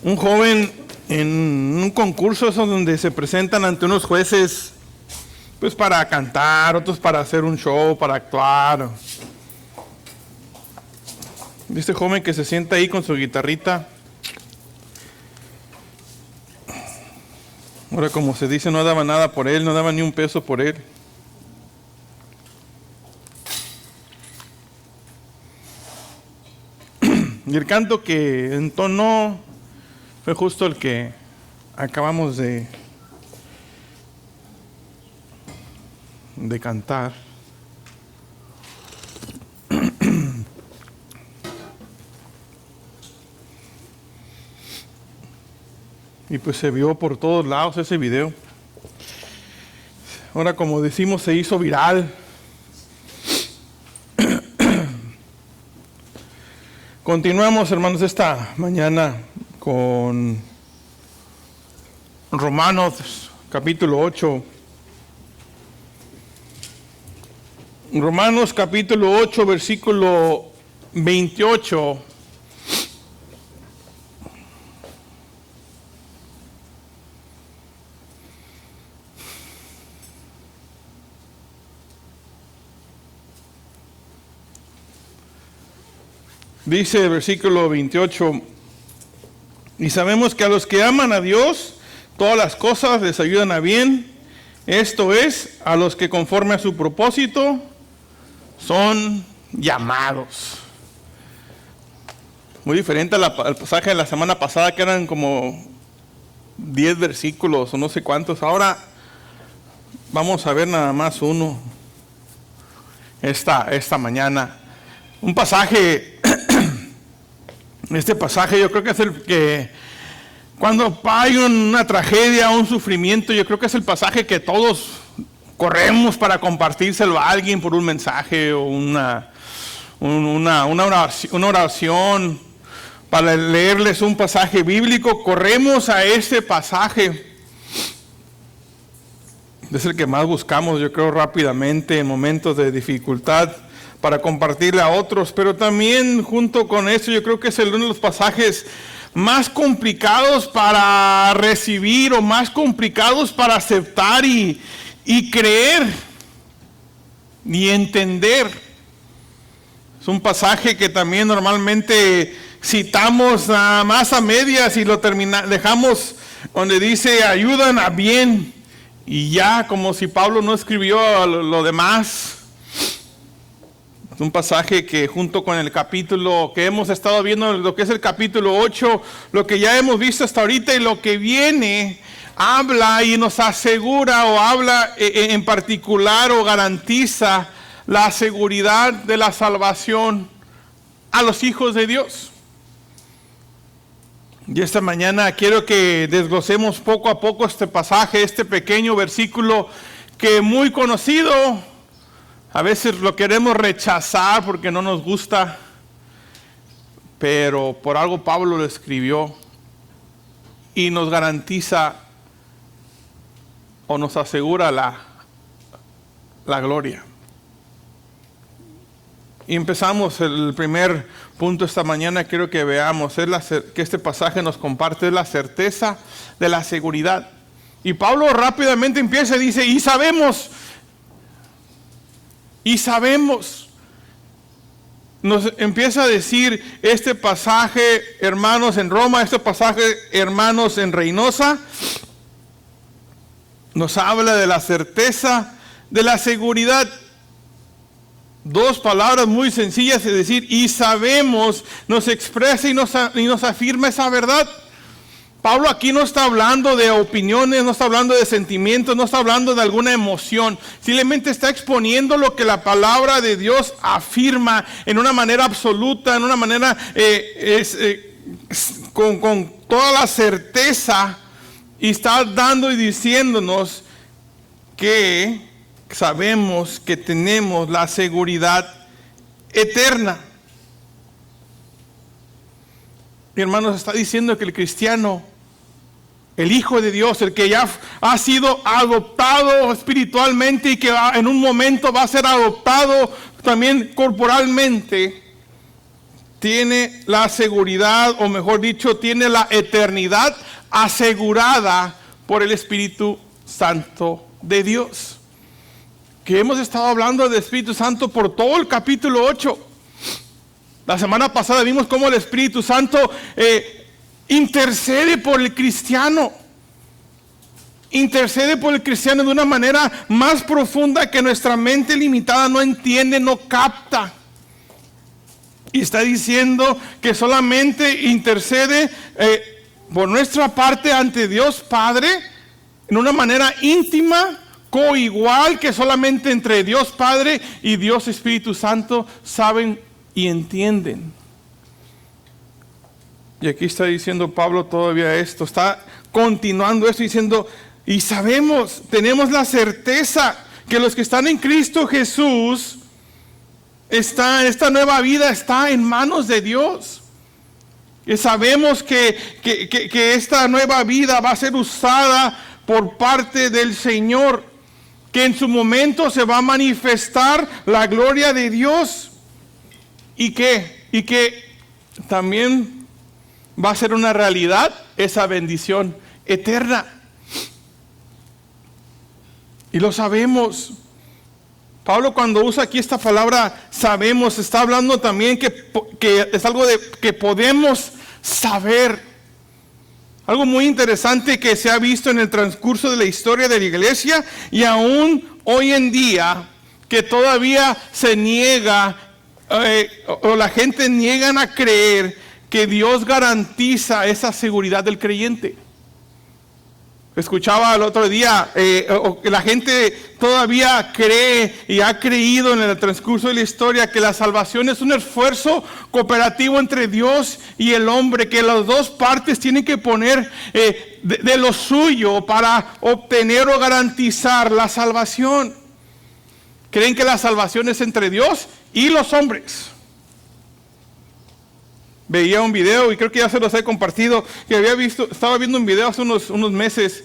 un joven en un concurso eso donde se presentan ante unos jueces, pues para cantar, otros para hacer un show, para actuar. Este joven que se sienta ahí con su guitarrita. Ahora, como se dice, no daba nada por él, no daba ni un peso por él. Y el canto que entonó fue justo el que acabamos de cantar. Y pues se vio por todos lados ese video. Ahora, como decimos, se hizo viral. Continuamos, hermanos, esta mañana con Romanos capítulo 8. Romanos capítulo 8, versículo 28. Dice el versículo 28, y sabemos que a los que aman a Dios, todas las cosas les ayudan a bien, esto es, a los que conforme a su propósito son llamados. Muy diferente al pasaje de la semana pasada, que eran como 10 versículos o no sé cuántos. Ahora vamos a ver nada más uno esta mañana. Un pasaje, este pasaje yo creo que es el que, cuando hay una tragedia, un sufrimiento, yo creo que es el pasaje que todos corremos para compartírselo a alguien por un mensaje o una oración, para leerles un pasaje bíblico. Corremos a ese pasaje. Es el que más buscamos, yo creo, rápidamente en momentos de dificultad, para compartirle a otros, pero también junto con eso yo creo que es uno de los pasajes más complicados para recibir o más complicados para aceptar y creer y entender. Es un pasaje que también normalmente citamos más a medias y lo dejamos donde dice ayudan a bien y ya, como si Pablo no escribió lo demás. Un pasaje que junto con el capítulo que hemos estado viendo, lo que es el capítulo 8, lo que ya hemos visto hasta ahorita y lo que viene, habla y nos asegura o habla en particular o garantiza la seguridad de la salvación a los hijos de Dios. Y esta mañana quiero que desglosemos poco a poco este pasaje, este pequeño versículo que es muy conocido. A veces lo queremos rechazar porque no nos gusta, pero por algo Pablo lo escribió y nos garantiza o nos asegura la gloria. Y empezamos el primer punto esta mañana. Quiero que veamos que este pasaje nos comparte es la certeza de la seguridad. Y Pablo rápidamente empieza y dice, y sabemos, nos empieza a decir este pasaje, hermanos en Roma, este pasaje, hermanos en Reynosa, nos habla de la certeza, de la seguridad. Dos palabras muy sencillas, es decir, y sabemos, nos expresa y nos afirma esa verdad. Pablo aquí no está hablando de opiniones, no está hablando de sentimientos, no está hablando de alguna emoción. Simplemente está exponiendo lo que la palabra de Dios afirma en una manera absoluta, en una manera con toda la certeza. Y está dando y diciéndonos que sabemos que tenemos la seguridad eterna. Mi hermano, está diciendo que el cristiano, el Hijo de Dios, el que ya ha sido adoptado espiritualmente y que en un momento va a ser adoptado también corporalmente, tiene la seguridad, o mejor dicho, tiene la eternidad asegurada por el Espíritu Santo de Dios. Que hemos estado hablando del Espíritu Santo por todo el capítulo 8. La semana pasada vimos cómo el Espíritu Santo intercede por el cristiano. Intercede por el cristiano de una manera más profunda que nuestra mente limitada no entiende, no capta. Y está diciendo que solamente intercede por nuestra parte ante Dios Padre en una manera íntima, coigual, que solamente entre Dios Padre y Dios Espíritu Santo saben y entienden. Y aquí está diciendo Pablo todavía esto, está continuando esto diciendo, y sabemos, tenemos la certeza que los que están en Cristo Jesús, esta nueva vida está en manos de Dios. Y sabemos que esta nueva vida va a ser usada por parte del Señor, que en su momento se va a manifestar la gloria de Dios, y que también va a ser una realidad esa bendición eterna. Y lo sabemos. Pablo, cuando usa aquí esta palabra sabemos, está hablando también que es algo que podemos saber. Algo muy interesante que se ha visto en el transcurso de la historia de la iglesia, y aún hoy en día, que todavía se niega, o la gente niegan a creer que Dios garantiza esa seguridad del creyente. Escuchaba el otro día, la gente todavía cree y ha creído en el transcurso de la historia que la salvación es un esfuerzo cooperativo entre Dios y el hombre, que las dos partes tienen que poner de lo suyo para obtener o garantizar la salvación. Creen que la salvación es entre Dios y los hombres. Veía un video, y creo que ya se los he compartido, que estaba viendo un video hace unos meses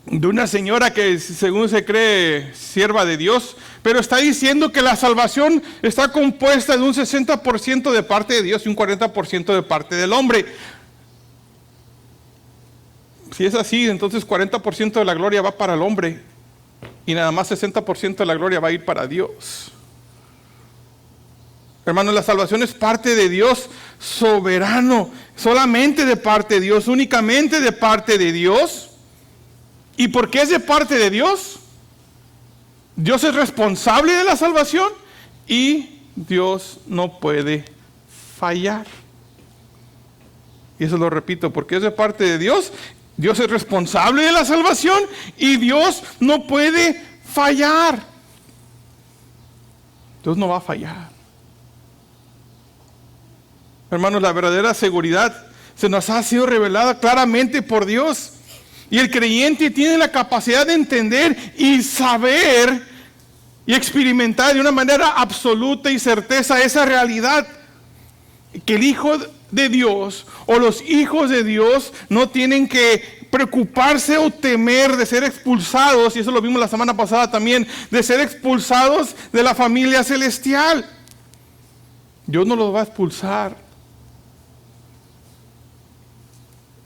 de una señora que según se cree sierva de Dios, pero está diciendo que la salvación está compuesta de un 60% de parte de Dios y un 40% de parte del hombre. Si es así, entonces 40% de la gloria va para el hombre y nada más 60% de la gloria va a ir para Dios. Hermanos, la salvación es parte de Dios soberano, solamente de parte de Dios, únicamente de parte de Dios. ¿Y por qué es de parte de Dios? Dios es responsable de la salvación y Dios no puede fallar. Y eso lo repito, porque es de parte de Dios, Dios es responsable de la salvación y Dios no puede fallar. Dios no va a fallar. Hermanos, la verdadera seguridad se nos ha sido revelada claramente por Dios. Y el creyente tiene la capacidad de entender y saber y experimentar de una manera absoluta y certeza esa realidad. Que el Hijo de Dios o los hijos de Dios no tienen que preocuparse o temer de ser expulsados, y eso lo vimos la semana pasada también, de ser expulsados de la familia celestial. Dios no los va a expulsar.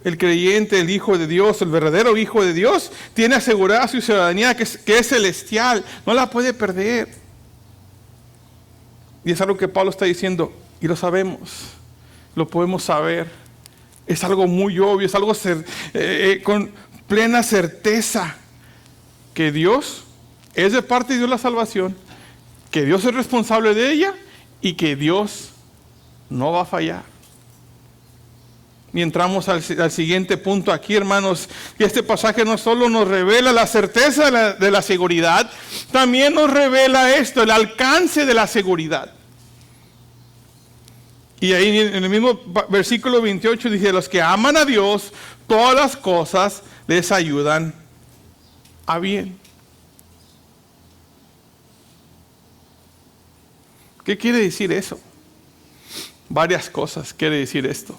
El creyente, el Hijo de Dios, el verdadero Hijo de Dios, tiene asegurada su ciudadanía que es celestial, no la puede perder. Y es algo que Pablo está diciendo, y lo sabemos, lo podemos saber. Es algo muy obvio, es algo con plena certeza, que Dios es de parte de Dios la salvación, que Dios es responsable de ella y que Dios no va a fallar. Y entramos al siguiente punto aquí, hermanos, que este pasaje no solo nos revela la certeza de la seguridad, también nos revela esto, el alcance de la seguridad. Y ahí en el mismo versículo 28 dice, los que aman a Dios, todas las cosas les ayudan a bien. ¿Qué quiere decir eso? Varias cosas quiere decir esto.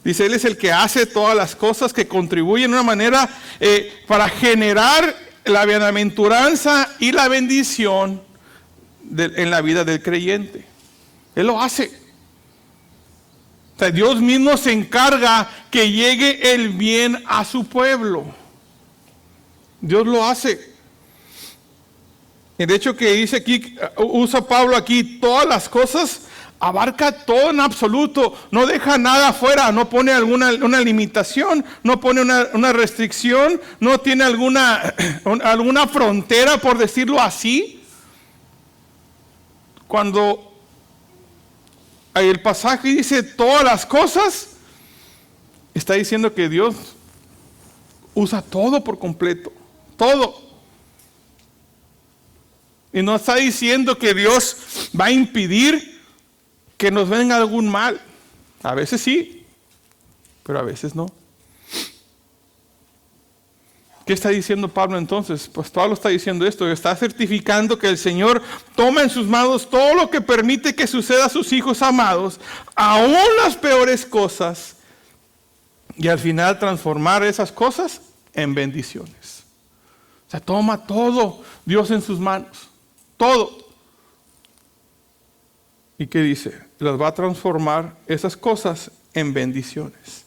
Dice, Él es el que hace todas las cosas que contribuyen de una manera para generar la bienaventuranza y la bendición en la vida del creyente. Él lo hace. sea, Dios mismo se encarga que llegue el bien a su pueblo. Dios lo hace. Y de hecho que dice aquí, usa Pablo aquí, todas las cosas, abarca todo en absoluto, no deja nada afuera, no pone una limitación, no pone una restricción, no tiene alguna frontera, por decirlo así. Cuando el pasaje dice todas las cosas, está diciendo que Dios usa todo por completo, todo. Y no está diciendo que Dios va a impedir que nos venga algún mal. A veces sí, pero a veces no. ¿Qué está diciendo Pablo entonces? Pues Pablo está diciendo esto, está certificando que el Señor toma en sus manos todo lo que permite que suceda a sus hijos amados, aún las peores cosas, y al final transformar esas cosas en bendiciones. O sea, toma todo Dios en sus manos, todo. ¿Y qué dice? Las va a transformar esas cosas en bendiciones.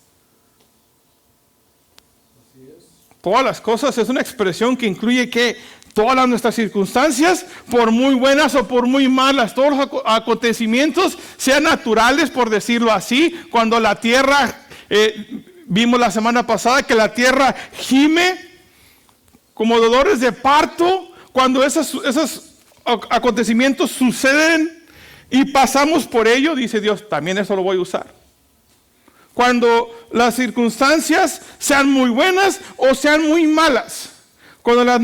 Todas las cosas es una expresión que incluye que todas nuestras circunstancias, por muy buenas o por muy malas, todos los acontecimientos, sean naturales, por decirlo así, cuando la tierra, vimos la semana pasada que la tierra gime como dolores de parto, cuando esos acontecimientos suceden y pasamos por ello, dice Dios, también eso lo voy a usar. Cuando las circunstancias sean muy buenas o sean muy malas. Cuando las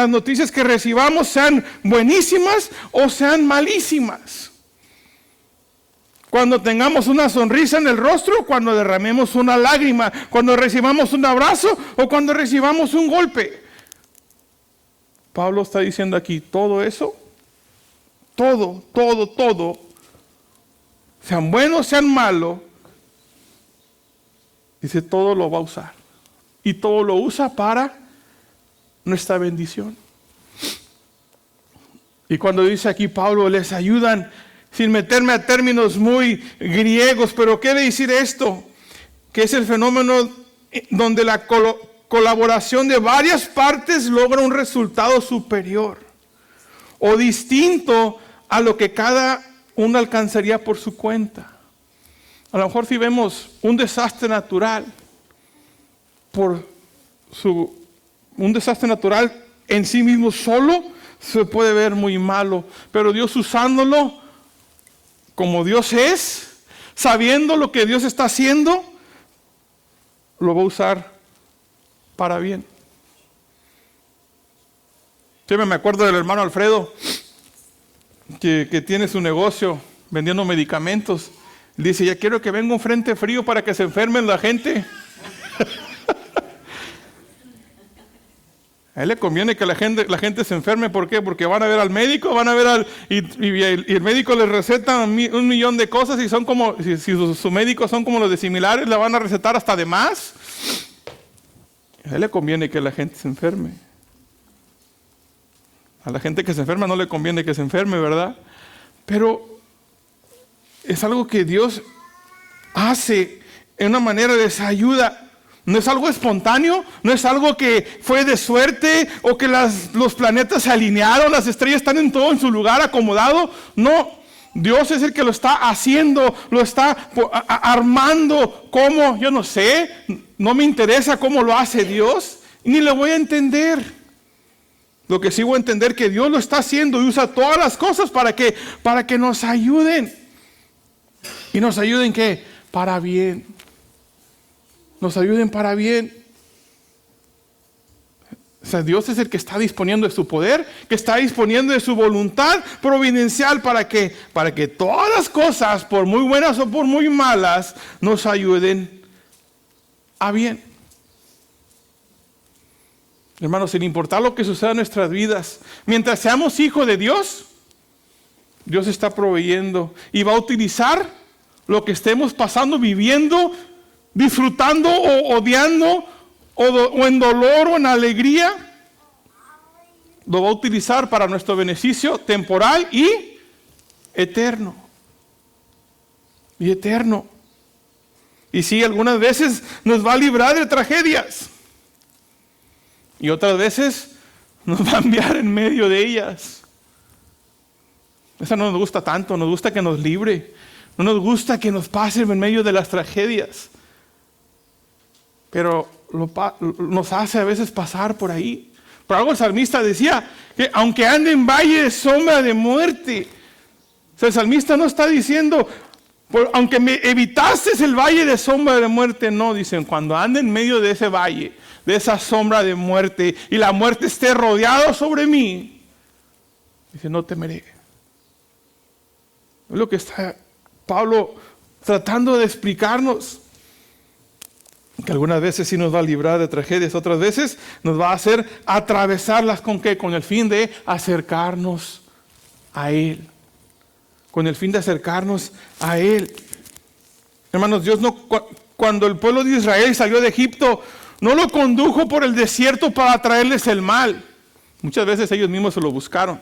noticias que recibamos sean buenísimas o sean malísimas. Cuando tengamos una sonrisa en el rostro, cuando derramemos una lágrima, cuando recibamos un abrazo o cuando recibamos un golpe. Pablo está diciendo aquí, todo eso, todo, sean buenos, sean malos, dice, todo lo va a usar. Y todo lo usa para nuestra bendición. Y cuando dice aquí Pablo, les ayudan, sin meterme a términos muy griegos, pero quiere decir esto, que es el fenómeno donde la colaboración de varias partes logra un resultado superior o distinto a lo que cada uno alcanzaría por su cuenta. A lo mejor si vemos un desastre natural, un desastre natural en sí mismo solo se puede ver muy malo, pero Dios usándolo como Dios es, sabiendo lo que Dios está haciendo, lo va a usar para bien. Siempre me acuerdo del hermano Alfredo, que tiene su negocio vendiendo medicamentos. Dice, ya quiero que venga un frente frío para que se enfermen la gente. A él le conviene que la gente se enferme. ¿Por qué? Porque van a ver al médico, y el médico les receta 1,000,000 de cosas y son como, si sus médicos son como los de similares, le van a recetar hasta de más. A él le conviene que la gente se enferme. A la gente que se enferma no le conviene que se enferme, ¿verdad? Pero es algo que Dios hace en una manera de esa ayuda. No es algo espontáneo, no es algo que fue de suerte o que los planetas se alinearon, las estrellas están en todo en su lugar acomodado. No, Dios es el que lo está haciendo, lo está armando. ¿Cómo? Yo no sé, no me interesa cómo lo hace Dios, ni le voy a entender. Lo que sí voy a entender que Dios lo está haciendo y usa todas las cosas para que nos ayuden. ¿Y nos ayuden qué? Para bien. Nos ayuden para bien. O sea, Dios es el que está disponiendo de su poder, que está disponiendo de su voluntad providencial para que todas las cosas, por muy buenas o por muy malas, nos ayuden a bien. Hermanos, sin importar lo que suceda en nuestras vidas, mientras seamos hijos de Dios, Dios está proveyendo y va a utilizar lo que estemos pasando, viviendo, disfrutando o odiando, o en dolor o en alegría, lo va a utilizar para nuestro beneficio temporal y eterno. Y eterno. Y sí, algunas veces nos va a librar de tragedias. Y otras veces nos va a enviar en medio de ellas. Esa no nos gusta tanto, nos gusta que nos libre. No nos gusta que nos pase en medio de las tragedias. Pero nos hace a veces pasar por ahí. Por algo el salmista decía que aunque ande en valle de sombra de muerte, o sea, el salmista no está diciendo, aunque me evitaste el valle de sombra de muerte, no, dicen, cuando ande en medio de ese valle, de esa sombra de muerte, y la muerte esté rodeada sobre mí, dice, no temeré. Es lo que está Pablo tratando de explicarnos. Que algunas veces sí nos va a librar de tragedias, otras veces nos va a hacer atravesarlas ¿con qué? Con el fin de acercarnos a Él. Con el fin de acercarnos a Él. Hermanos, Dios no, cuando el pueblo de Israel salió de Egipto, no lo condujo por el desierto para traerles el mal. Muchas veces ellos mismos se lo buscaron.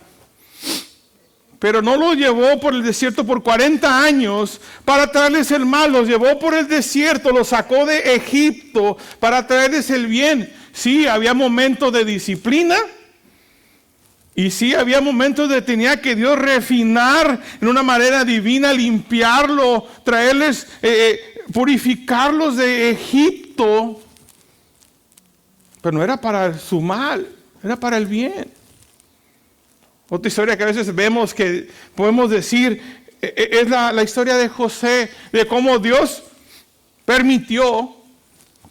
Pero no los llevó por el desierto por 40 años para traerles el mal. Los llevó por el desierto, los sacó de Egipto para traerles el bien. Sí, había momentos de disciplina. Y sí, había momentos de tenía que Dios refinar en una manera divina, limpiarlo, traerles, purificarlos de Egipto. Pero no era para su mal, era para el bien. Otra historia que a veces vemos que podemos decir es la historia de José, de cómo Dios permitió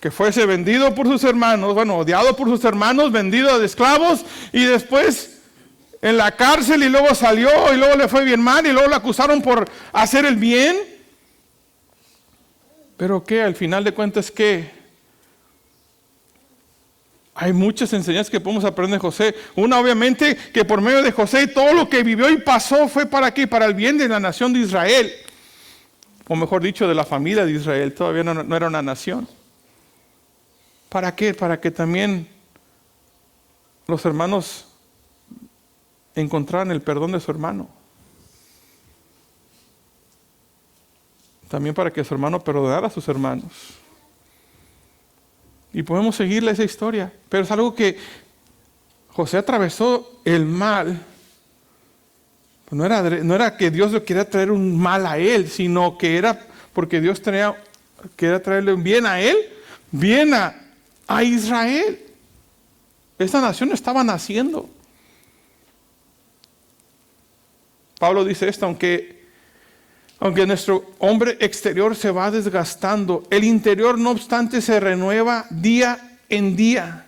que fuese vendido por sus hermanos, bueno, odiado por sus hermanos, vendido de esclavos y después en la cárcel y luego salió y luego le fue bien mal y luego lo acusaron por hacer el bien. Pero que al final de cuentas que hay muchas enseñanzas que podemos aprender de José. Una obviamente que por medio de José todo lo que vivió y pasó fue para qué, para el bien de la nación de Israel. O mejor dicho, de la familia de Israel. Todavía no era una nación. ¿Para qué? Para que también los hermanos encontraran el perdón de su hermano. También para que su hermano perdonara a sus hermanos. Y podemos seguirle esa historia. Pero es algo que José atravesó el mal. No era que Dios le quería traer un mal a él, sino que era porque Dios quería traerle un bien a él, bien a Israel. Esta nación estaba naciendo. Pablo dice esto, aunque nuestro hombre exterior se va desgastando, el interior no obstante se renueva día en día.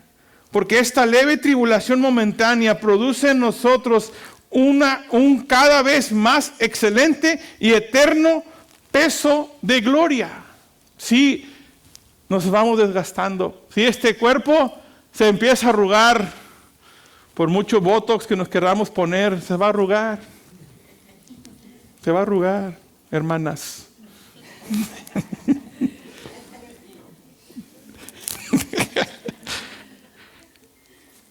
Porque esta leve tribulación momentánea produce en nosotros un cada vez más excelente y eterno peso de gloria. Sí, nos vamos desgastando. Si este cuerpo se empieza a arrugar, por mucho botox que nos queramos poner, se va a arrugar. Se va a arrugar. Hermanas.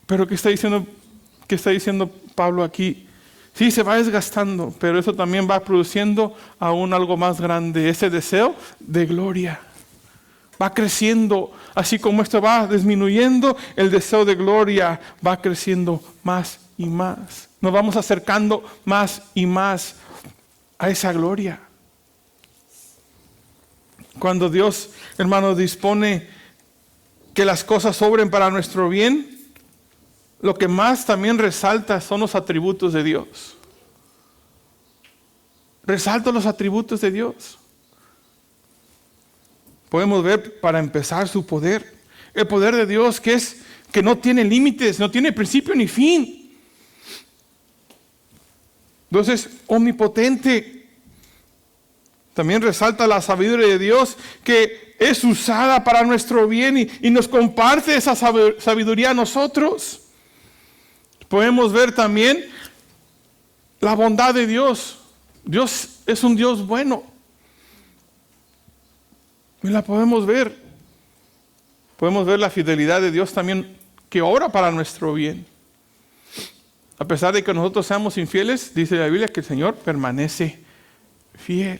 Pero ¿qué está diciendo Pablo aquí? Sí, se va desgastando, pero eso también va produciendo aún algo más grande, ese deseo de gloria. Va creciendo, así como esto va disminuyendo, el deseo de gloria va creciendo más y más. Nos vamos acercando más y más a esa gloria. Cuando Dios, hermanos, dispone que las cosas obren para nuestro bien, lo que más también resalta son los atributos de Dios. Resalta los atributos de Dios. Podemos ver para empezar su poder. El poder de Dios que no tiene límites, no tiene principio ni fin. Dios es omnipotente. También resalta la sabiduría de Dios que es usada para nuestro bien y nos comparte esa sabiduría a nosotros. Podemos ver también la bondad de Dios. Dios es un Dios bueno. Y la podemos ver. Podemos ver la fidelidad de Dios también que obra para nuestro bien. A pesar de que nosotros seamos infieles, dice la Biblia que el Señor permanece fiel.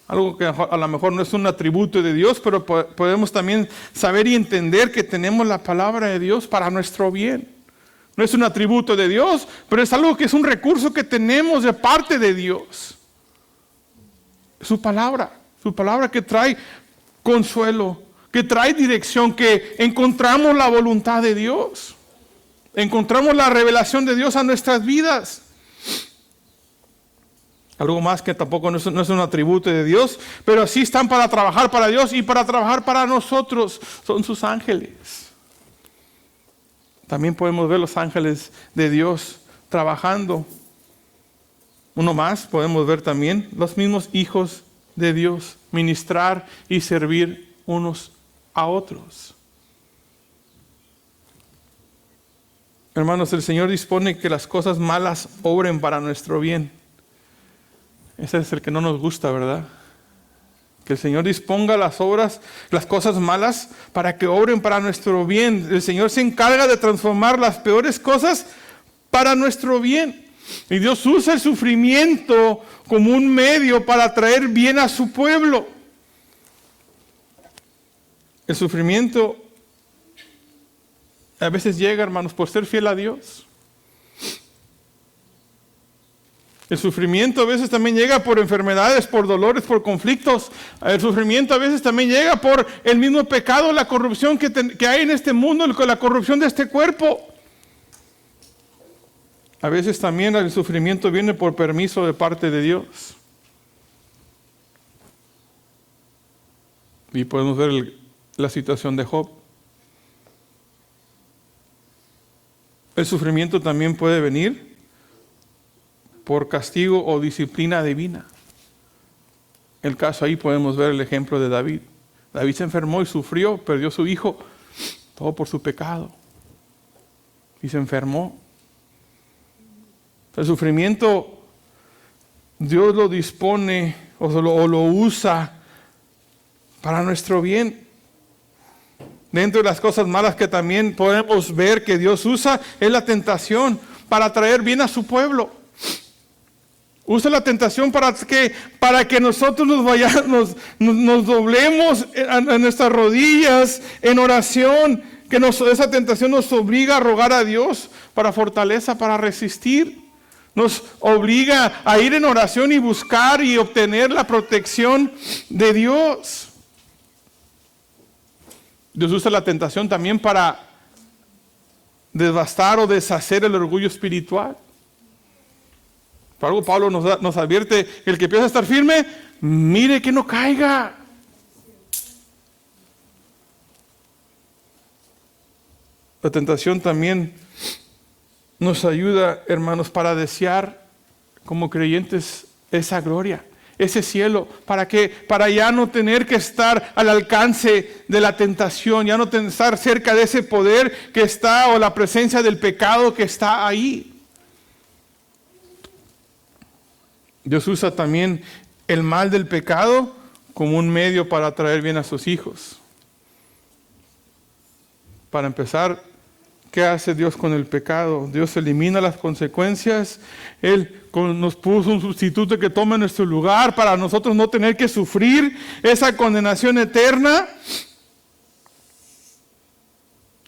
Algo que a lo mejor no es un atributo de Dios, pero podemos también saber y entender que tenemos la palabra de Dios para nuestro bien. No es un atributo de Dios, pero es algo que es un recurso que tenemos de parte de Dios. Su palabra que trae consuelo, que trae dirección, que encontramos la voluntad de Dios. Encontramos la revelación de Dios a nuestras vidas. Algo más que tampoco no es un atributo de Dios, pero sí están para trabajar para Dios y para trabajar para nosotros. Son sus ángeles. También podemos ver los ángeles de Dios trabajando. Uno más, podemos ver también los mismos hijos de Dios ministrar y servir unos a otros. Hermanos, el Señor dispone que las cosas malas obren para nuestro bien. Ese es el que no nos gusta, ¿verdad? Que el Señor disponga las obras, las cosas malas, para que obren para nuestro bien. El Señor se encarga de transformar las peores cosas para nuestro bien. Y Dios usa el sufrimiento como un medio para traer bien a su pueblo. El sufrimiento a veces llega, hermanos, por ser fiel a Dios. El sufrimiento a veces también llega por enfermedades, por dolores, por conflictos. El sufrimiento a veces también llega por el mismo pecado, la corrupción que hay en este mundo, la corrupción de este cuerpo. A veces también el sufrimiento viene por permiso de parte de Dios. Y podemos ver la situación de Job. El sufrimiento también puede venir por castigo o disciplina divina. El caso ahí podemos ver el ejemplo de David. David se enfermó y sufrió, perdió su hijo, todo por su pecado. Y se enfermó. El sufrimiento Dios lo dispone o lo usa para nuestro bien. Dentro de las cosas malas que también podemos ver que Dios usa es la tentación para traer bien a su pueblo. Usa la tentación para que nosotros nos doblemos en nuestras rodillas en oración, que esa tentación nos obliga a rogar a Dios para fortaleza, para resistir. Nos obliga a ir en oración y buscar y obtener la protección de Dios. Dios usa la tentación también para devastar o deshacer el orgullo espiritual. Por algo Pablo nos advierte, el que empieza a estar firme, mire que no caiga. La tentación también nos ayuda, hermanos, para desear como creyentes esa gloria, ese cielo. ¿Para qué? Para ya no tener que estar al alcance de la tentación, ya no estar cerca de ese poder que está o la presencia del pecado que está ahí. Dios usa también el mal del pecado como un medio para traer bien a sus hijos. Para empezar, ¿qué hace Dios con el pecado? Dios elimina las consecuencias. Él nos puso un sustituto que tome nuestro lugar para nosotros no tener que sufrir esa condenación eterna.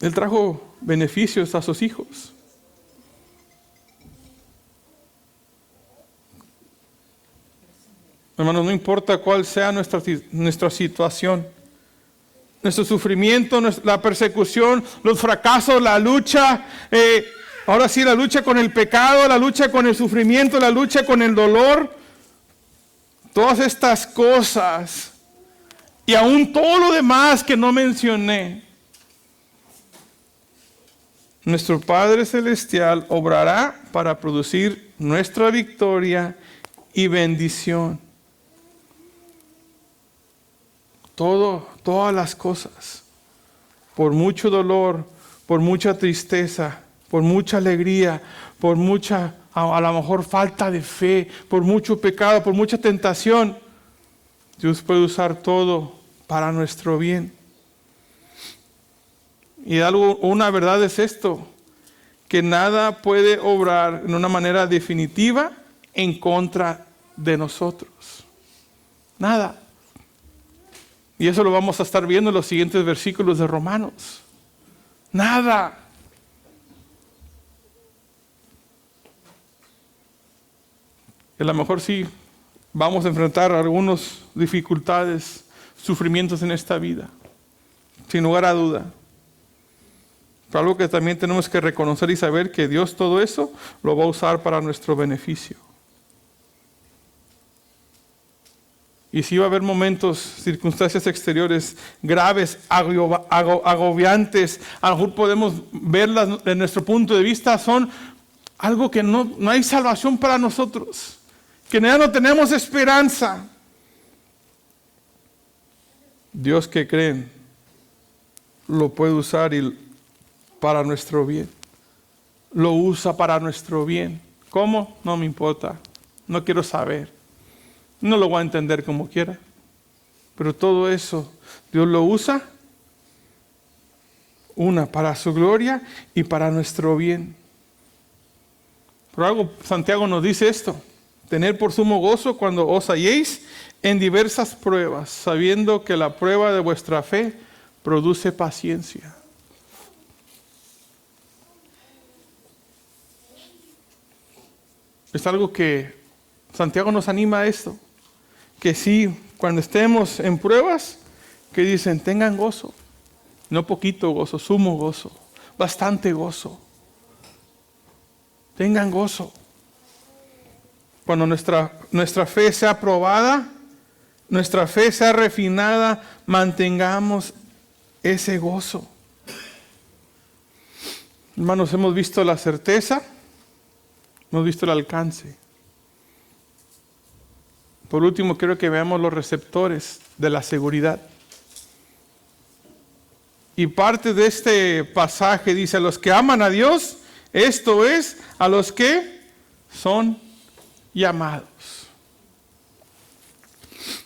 Él trajo beneficios a sus hijos. Hermanos, no importa cuál sea nuestra situación, nuestro sufrimiento, la persecución, los fracasos, la lucha, ahora sí la lucha con el pecado, la lucha con el sufrimiento, la lucha con el dolor, todas estas cosas y aún todo lo demás que no mencioné, nuestro Padre Celestial obrará para producir nuestra victoria y bendición. Todas las cosas, por mucho dolor, por mucha tristeza, por mucha alegría, por mucha, a lo mejor falta de fe, por mucho pecado, por mucha tentación, Dios puede usar todo para nuestro bien. Y una verdad es esto, que nada puede obrar en una manera definitiva en contra de nosotros. Nada. Y eso lo vamos a estar viendo en los siguientes versículos de Romanos. Nada. Y a lo mejor sí vamos a enfrentar algunas dificultades, sufrimientos en esta vida, sin lugar a duda. Pero algo que también tenemos que reconocer y saber que Dios todo eso lo va a usar para nuestro beneficio. Y si va a haber momentos, circunstancias exteriores graves, agobiantes, a lo mejor podemos verlas desde nuestro punto de vista, son algo que no hay salvación para nosotros, que ya no tenemos esperanza. Dios, que creen, lo puede usar para nuestro bien. Lo usa para nuestro bien. ¿Cómo? No me importa. No quiero saber. No lo voy a entender como quiera. Pero todo eso, Dios lo usa, para su gloria y para nuestro bien. Por algo Santiago nos dice esto: tener por sumo gozo cuando os halléis en diversas pruebas, sabiendo que la prueba de vuestra fe produce paciencia. Es algo que Santiago nos anima a esto. Que sí, cuando estemos en pruebas, que dicen, tengan gozo. No poquito gozo, sumo gozo, bastante gozo. Tengan gozo. Cuando nuestra fe sea probada, nuestra fe sea refinada, mantengamos ese gozo. Hermanos, hemos visto la certeza, hemos visto el alcance. Por último, quiero que veamos los receptores de la seguridad. Y parte de este pasaje dice: a los que aman a Dios, esto es, a los que son llamados.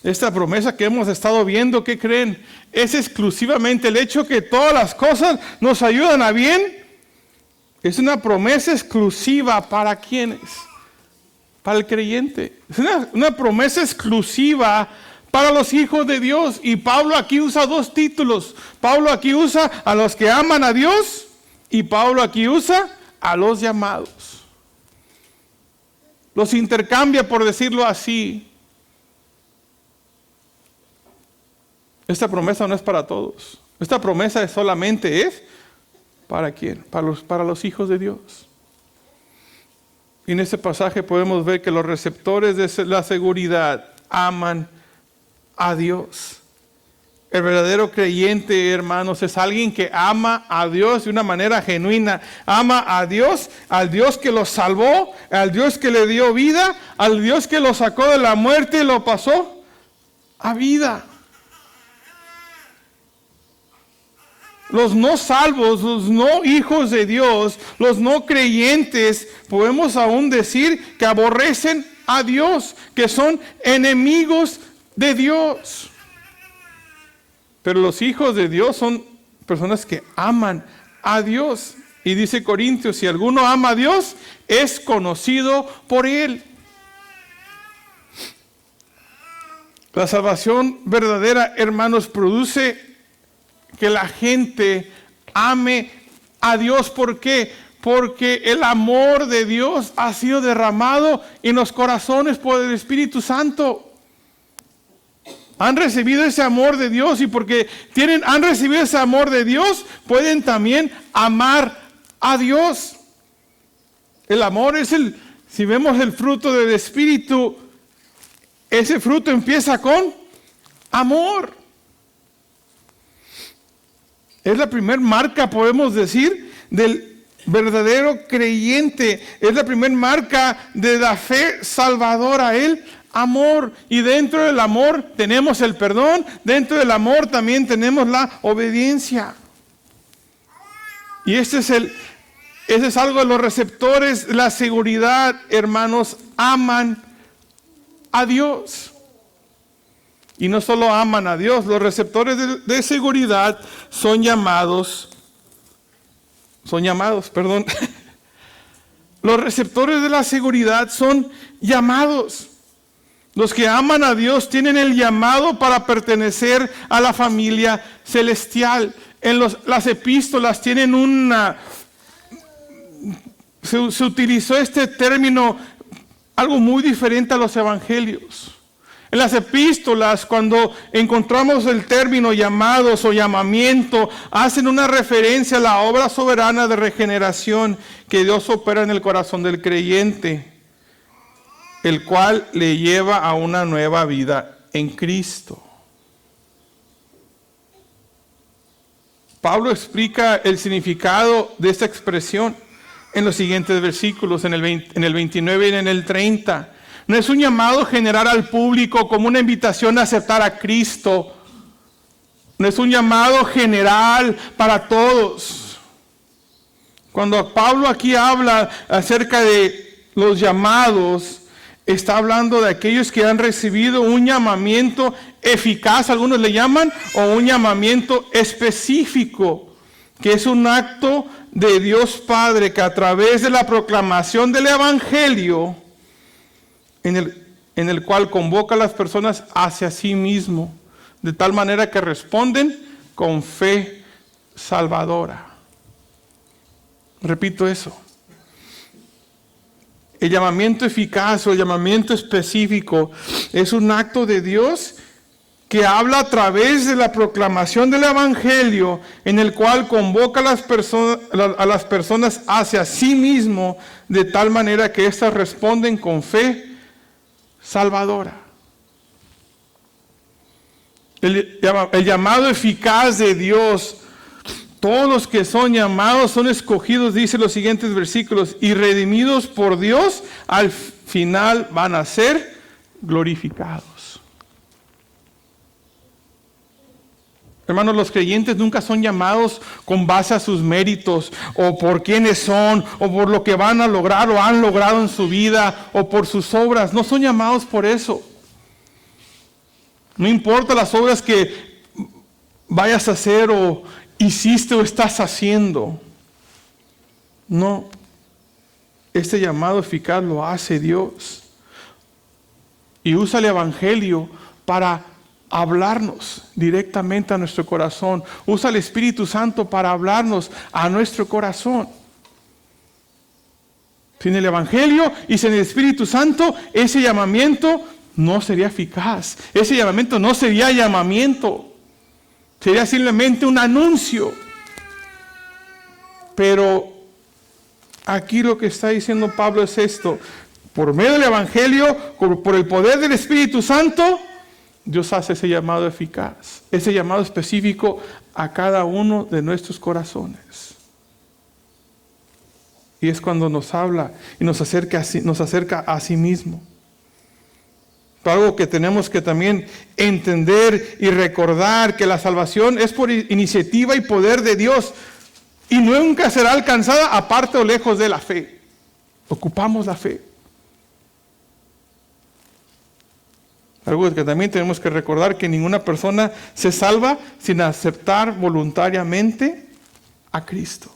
Esta promesa que hemos estado viendo, ¿qué creen? Es exclusivamente el hecho que todas las cosas nos ayudan a bien. Es una promesa exclusiva para quienes. Para el creyente. Es una promesa exclusiva para los hijos de Dios. Y Pablo aquí usa dos títulos. Pablo aquí usa a los que aman a Dios, y Pablo aquí usa a los llamados. Los intercambia, por decirlo así. Esta promesa no es para todos. Esta promesa solamente es ¿para quién? Para los hijos de Dios. Y en este pasaje podemos ver que los receptores de la seguridad aman a Dios. El verdadero creyente, hermanos, es alguien que ama a Dios de una manera genuina. Ama a Dios, al Dios que lo salvó, al Dios que le dio vida, al Dios que lo sacó de la muerte y lo pasó a vida. Los no salvos, los no hijos de Dios, los no creyentes, podemos aún decir que aborrecen a Dios, que son enemigos de Dios. Pero los hijos de Dios son personas que aman a Dios. Y dice Corintios, si alguno ama a Dios, es conocido por Él. La salvación verdadera, hermanos, produce que la gente ame a Dios. ¿Por qué? Porque el amor de Dios ha sido derramado en los corazones por el Espíritu Santo. Han recibido ese amor de Dios, y porque han recibido ese amor de Dios, pueden también amar a Dios. El amor es si vemos el fruto del Espíritu, ese fruto empieza con amor. Es la primera marca, podemos decir, del verdadero creyente. Es la primera marca de la fe salvadora, el amor. Y dentro del amor tenemos el perdón. Dentro del amor también tenemos la obediencia. Y ese es algo de los receptores, la seguridad, hermanos, aman a Dios. Y no solo aman a Dios, los receptores de seguridad son llamados. Los receptores de la seguridad son llamados. Los que aman a Dios tienen el llamado para pertenecer a la familia celestial. En las epístolas tienen se utilizó este término, algo muy diferente a los evangelios. En las epístolas, cuando encontramos el término llamados o llamamiento, hacen una referencia a la obra soberana de regeneración que Dios opera en el corazón del creyente, el cual le lleva a una nueva vida en Cristo. Pablo explica el significado de esta expresión en los siguientes versículos, en el 29 y en el 30. No es un llamado general al público como una invitación a aceptar a Cristo. No es un llamado general para todos. Cuando Pablo aquí habla acerca de los llamados, está hablando de aquellos que han recibido un llamamiento eficaz, algunos le llaman, o un llamamiento específico, que es un acto de Dios Padre que a través de la proclamación del Evangelio, en el cual convoca a las personas hacia sí mismo, de tal manera que responden con fe salvadora. Repito eso. El llamamiento eficaz o el llamamiento específico es un acto de Dios que habla a través de la proclamación del Evangelio, en el cual convoca a las personas hacia sí mismo, de tal manera que éstas responden con fe salvadora. El llamado eficaz de Dios, todos los que son llamados son escogidos, dice los siguientes versículos, y redimidos por Dios, al final van a ser glorificados. Hermanos, los creyentes nunca son llamados con base a sus méritos, o por quiénes son, o por lo que van a lograr o han logrado en su vida, o por sus obras. No son llamados por eso. No importa las obras que vayas a hacer o hiciste o estás haciendo. No. Este llamado eficaz lo hace Dios. Y usa el Evangelio para hablarnos directamente a nuestro corazón. Usa el Espíritu Santo para hablarnos a nuestro corazón. Sin el Evangelio y sin el Espíritu Santo, ese llamamiento no sería eficaz. Ese llamamiento no sería llamamiento. Sería simplemente un anuncio. Pero aquí lo que está diciendo Pablo es esto. Por medio del Evangelio, por el poder del Espíritu Santo, Dios hace ese llamado eficaz, ese llamado específico a cada uno de nuestros corazones. Y es cuando nos habla y nos acerca a sí mismo. Pero algo que tenemos que también entender y recordar, que la salvación es por iniciativa y poder de Dios y nunca será alcanzada aparte o lejos de la fe. Ocupamos la fe. Algo que también tenemos que recordar, que ninguna persona se salva sin aceptar voluntariamente a Cristo.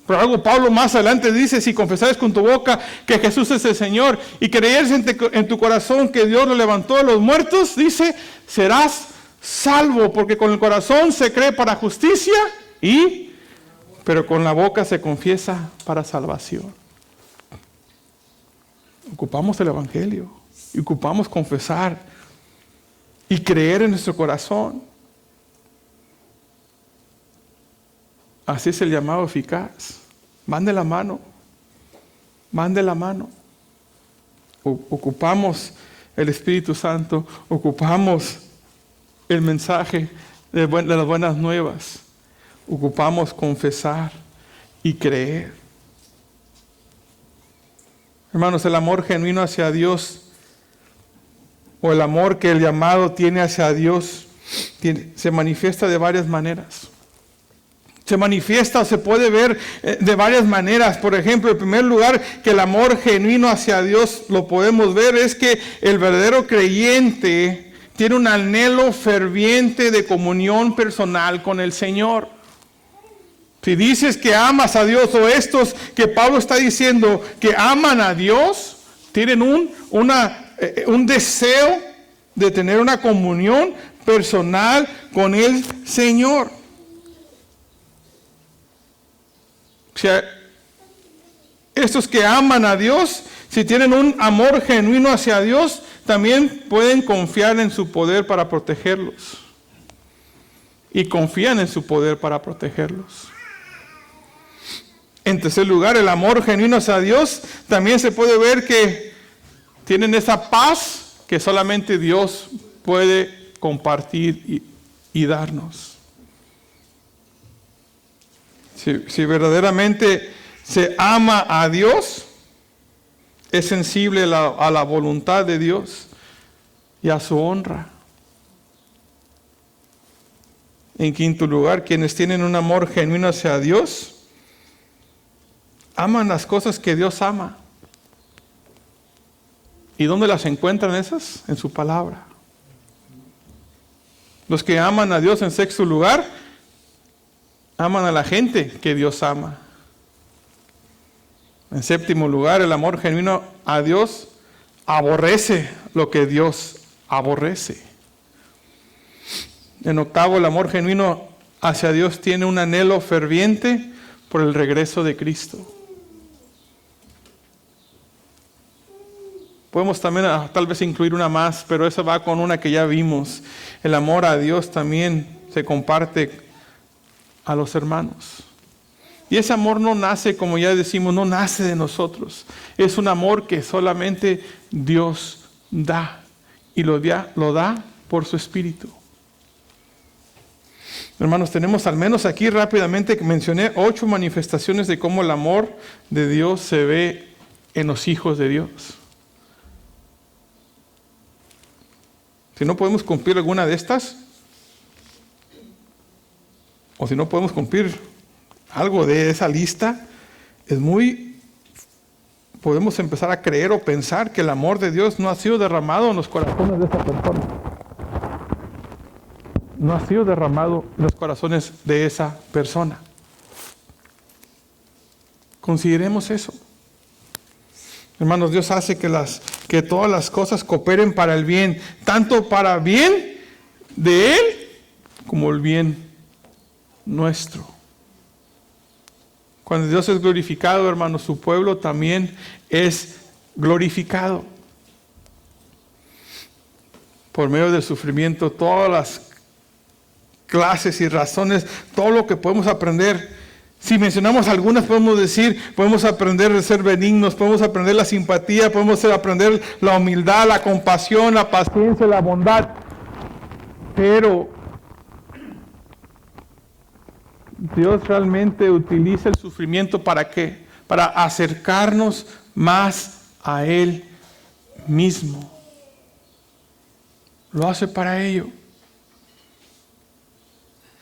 Pero algo Pablo más adelante dice: si confesares con tu boca que Jesús es el Señor y creyeres en tu corazón que Dios lo levantó de los muertos, dice, serás salvo, porque con el corazón se cree para justicia, pero con la boca se confiesa para salvación. Ocupamos el Evangelio. Y ocupamos confesar y creer en nuestro corazón. Así es el llamado eficaz. Van de la mano. Van de la mano. Ocupamos el Espíritu Santo. Ocupamos el mensaje de las buenas nuevas. Ocupamos confesar y creer. Hermanos, el amor genuino hacia Dios, o el amor que el llamado tiene hacia Dios, se manifiesta de varias maneras. Se manifiesta o se puede ver de varias maneras. Por ejemplo, en primer lugar, que el amor genuino hacia Dios lo podemos ver es que el verdadero creyente tiene un anhelo ferviente de comunión personal con el Señor. Si dices que amas a Dios, o estos que Pablo está diciendo que aman a Dios, tienen una un deseo de tener una comunión personal con el Señor. O sea, estos que aman a Dios, si tienen un amor genuino hacia Dios, también pueden confiar en su poder para protegerlos. Y confían en su poder para protegerlos. En tercer lugar, el amor genuino hacia Dios, también se puede ver que tienen esa paz que solamente Dios puede compartir y darnos. Si verdaderamente se ama a Dios, es sensible a la voluntad de Dios y a su honra. En quinto lugar, quienes tienen un amor genuino hacia Dios, aman las cosas que Dios ama. ¿Y dónde las encuentran esas? En su palabra. Los que aman a Dios, en sexto lugar, aman a la gente que Dios ama. En séptimo lugar, el amor genuino a Dios aborrece lo que Dios aborrece. En octavo, el amor genuino hacia Dios tiene un anhelo ferviente por el regreso de Cristo. Podemos también tal vez incluir una más, pero esa va con una que ya vimos. El amor a Dios también se comparte a los hermanos. Y ese amor no nace, como ya decimos, no nace de nosotros. Es un amor que solamente Dios da. Y lo da por su Espíritu. Hermanos, tenemos al menos aquí rápidamente que mencioné 8 manifestaciones de cómo el amor de Dios se ve en los hijos de Dios. Si no podemos cumplir alguna de estas, o si no podemos cumplir algo de esa lista, podemos empezar a creer o pensar que el amor de Dios no ha sido derramado en los corazones de esa persona. No ha sido derramado en los corazones de esa persona. Consideremos eso. Hermanos, Dios hace que todas las cosas cooperen para el bien, tanto para bien de Él como el bien nuestro. Cuando Dios es glorificado, hermanos, su pueblo también es glorificado. Por medio del sufrimiento, todas las clases y razones, todo lo que podemos aprender. Si mencionamos algunas, podemos aprender a ser benignos, podemos aprender la simpatía, podemos aprender la humildad, la compasión, la paciencia, la bondad. Pero Dios realmente utiliza el sufrimiento ¿para qué? Para acercarnos más a Él mismo. Lo hace para ello.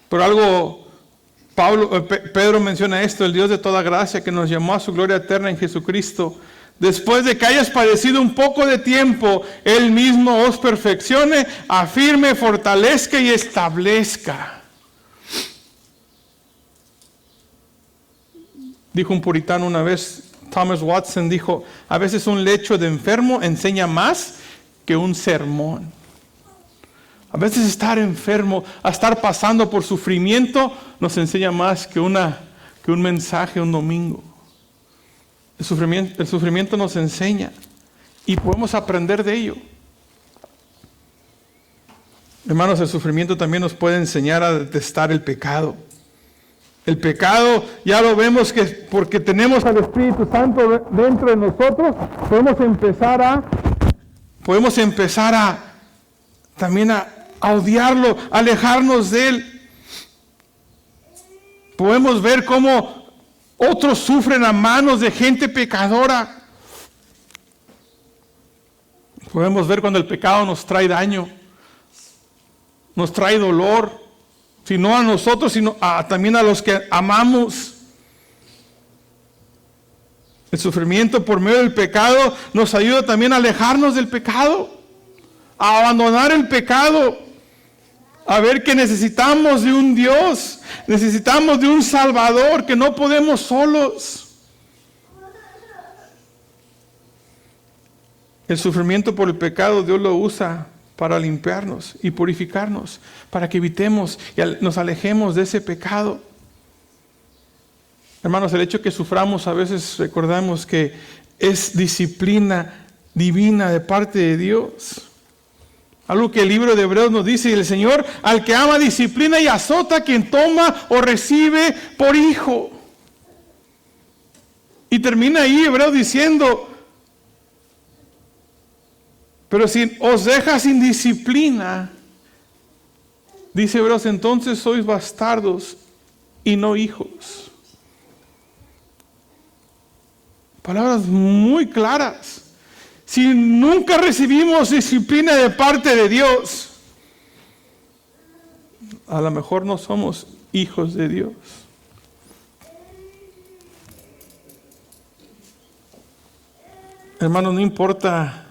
Por algo Pedro menciona esto: el Dios de toda gracia, que nos llamó a su gloria eterna en Jesucristo, después de que hayas padecido un poco de tiempo, Él mismo os perfeccione, afirme, fortalezca y establezca. Dijo un puritano una vez, Thomas Watson dijo: a veces un lecho de enfermo enseña más que un sermón. A veces estar enfermo, a estar pasando por sufrimiento, nos enseña más que un mensaje un domingo. El sufrimiento nos enseña y podemos aprender de ello. Hermanos, el sufrimiento también nos puede enseñar a detestar el pecado. El pecado, ya lo vemos que porque tenemos al Espíritu Santo dentro de nosotros, podemos empezar a odiarlo, alejarnos de él. Podemos ver cómo otros sufren a manos de gente pecadora. Podemos ver cuando el pecado nos trae daño, nos trae dolor, si no a nosotros, sino también a los que amamos. El sufrimiento por medio del pecado nos ayuda también a alejarnos del pecado, a abandonar el pecado, a ver que necesitamos de un Dios, necesitamos de un Salvador, que no podemos solos. El sufrimiento por el pecado Dios lo usa para limpiarnos y purificarnos, para que evitemos y nos alejemos de ese pecado. Hermanos, el hecho que suframos, a veces recordamos que es disciplina divina de parte de Dios. Algo que el libro de Hebreos nos dice: el Señor al que ama disciplina y azota a quien toma o recibe por hijo. Y termina ahí Hebreos diciendo: pero si os deja sin disciplina, dice Hebreos, entonces sois bastardos y no hijos. Palabras muy claras. Si nunca recibimos disciplina de parte de Dios, a lo mejor no somos hijos de Dios. Hermanos, no importa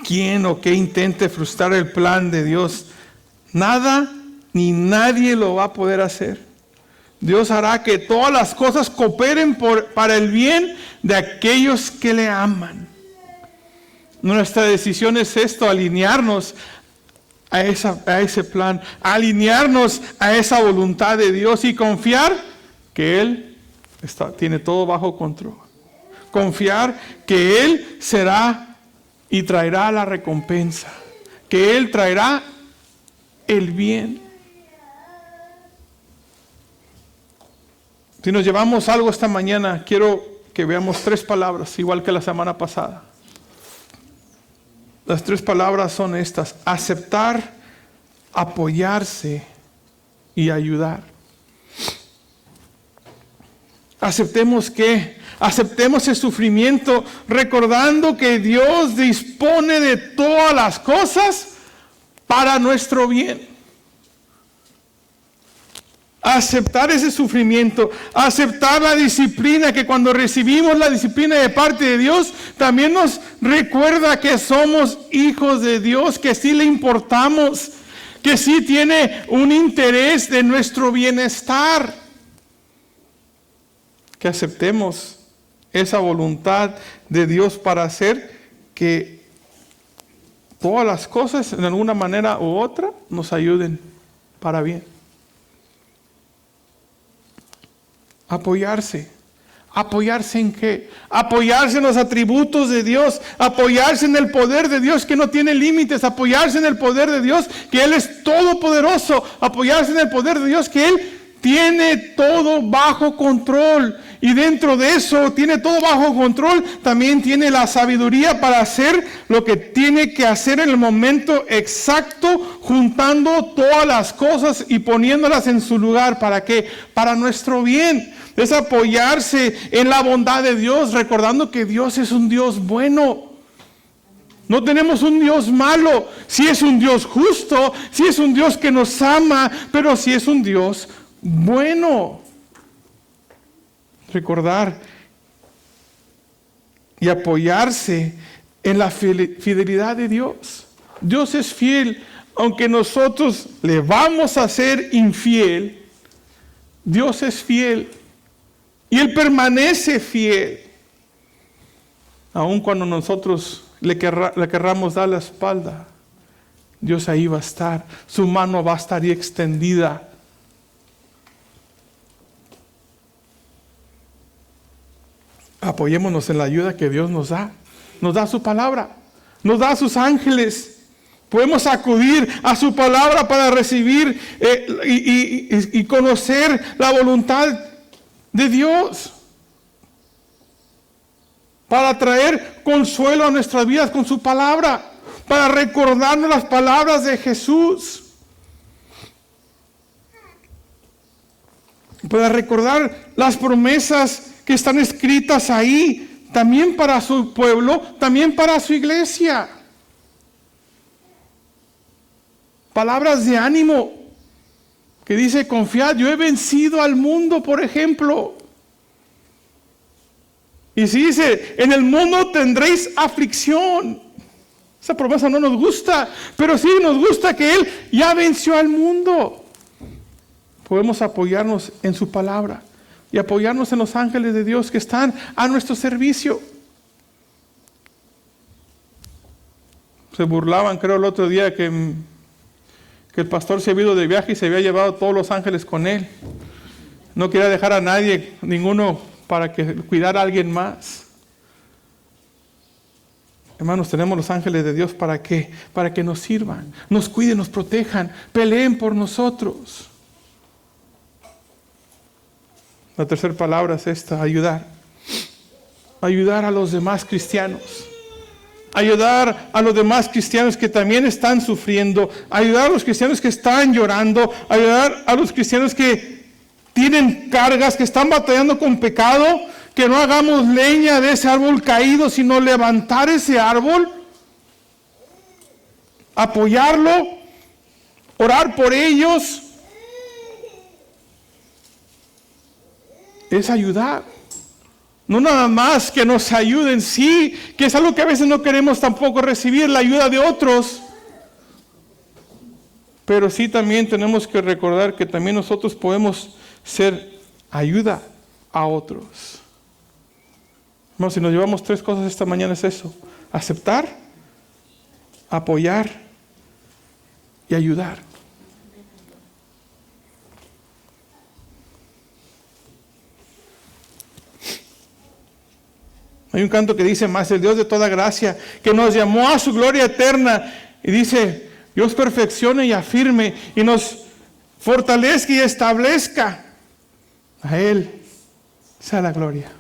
quién o qué intente frustrar el plan de Dios, nada ni nadie lo va a poder hacer. Dios hará que todas las cosas cooperen para el bien de aquellos que le aman. Nuestra decisión es esto: alinearnos a ese plan, alinearnos a esa voluntad de Dios y confiar que Él tiene todo bajo control. Confiar que Él será y traerá la recompensa, que Él traerá el bien. Si nos llevamos algo esta mañana, quiero que veamos 3 palabras, igual que la semana pasada. Las 3 palabras son estas: aceptar, apoyarse y ayudar. Aceptemos ¿qué? Aceptemos el sufrimiento, recordando que Dios dispone de todas las cosas para nuestro bien. Aceptar ese sufrimiento, aceptar la disciplina, que cuando recibimos la disciplina de parte de Dios, también nos recuerda que somos hijos de Dios, que sí le importamos, que sí tiene un interés de nuestro bienestar. Que aceptemos esa voluntad de Dios para hacer que todas las cosas, en alguna manera u otra, nos ayuden para bien. Apoyarse. ¿Apoyarse en qué? Apoyarse en los atributos de Dios, apoyarse en el poder de Dios que no tiene límites, apoyarse en el poder de Dios que Él es todopoderoso, apoyarse en el poder de Dios que Él tiene todo bajo control. Y dentro de eso, tiene todo bajo control, también tiene la sabiduría para hacer lo que tiene que hacer en el momento exacto, juntando todas las cosas y poniéndolas en su lugar. ¿Para qué? Para nuestro bien. Es apoyarse en la bondad de Dios, recordando que Dios es un Dios bueno. No tenemos un Dios malo. Sí es un Dios justo, sí es un Dios que nos ama, pero sí es un Dios bueno. Recordar y apoyarse en la fidelidad de Dios. Dios es fiel, aunque nosotros le vamos a ser infiel. Dios es fiel y Él permanece fiel, aun cuando nosotros le querramos dar la espalda. Dios ahí va a estar, su mano va a estar ahí extendida. Apoyémonos en la ayuda que Dios nos da su palabra, nos da a sus ángeles. Podemos acudir a su palabra para recibir y conocer la voluntad de Dios, para traer consuelo a nuestras vidas con su palabra, para recordarnos las palabras de Jesús, para recordar las promesas que están escritas ahí, también para su pueblo, también para su iglesia. Palabras de ánimo, que dice: confiad, yo he vencido al mundo, por ejemplo. Y si dice: en el mundo tendréis aflicción. Esa promesa no nos gusta, pero sí nos gusta que Él ya venció al mundo. Podemos apoyarnos en su palabra y apoyarnos en los ángeles de Dios que están a nuestro servicio. Se burlaban, creo, el otro día que el pastor se había ido de viaje y se había llevado a todos los ángeles con él. No quería dejar a nadie, ninguno, para que cuidara a alguien más. Hermanos, tenemos los ángeles de Dios ¿para qué? Para que nos sirvan, nos cuiden, nos protejan, peleen por nosotros. La tercera palabra es esta: ayudar. Ayudar a los demás cristianos. Ayudar a los demás cristianos que también están sufriendo. Ayudar a los cristianos que están llorando. Ayudar a los cristianos que tienen cargas, que están batallando con pecado. Que no hagamos leña de ese árbol caído, sino levantar ese árbol, apoyarlo, orar por ellos. Es ayudar. No nada más que nos ayuden, sí, que es algo que a veces no queremos tampoco recibir, la ayuda de otros. Pero sí también tenemos que recordar que también nosotros podemos ser ayuda a otros. No, si nos llevamos 3 cosas esta mañana es eso: aceptar, apoyar y ayudar. Hay un canto que dice: más el Dios de toda gracia, que nos llamó a su gloria eterna, y dice: Dios perfeccione y afirme y nos fortalezca y establezca. A Él sea la gloria.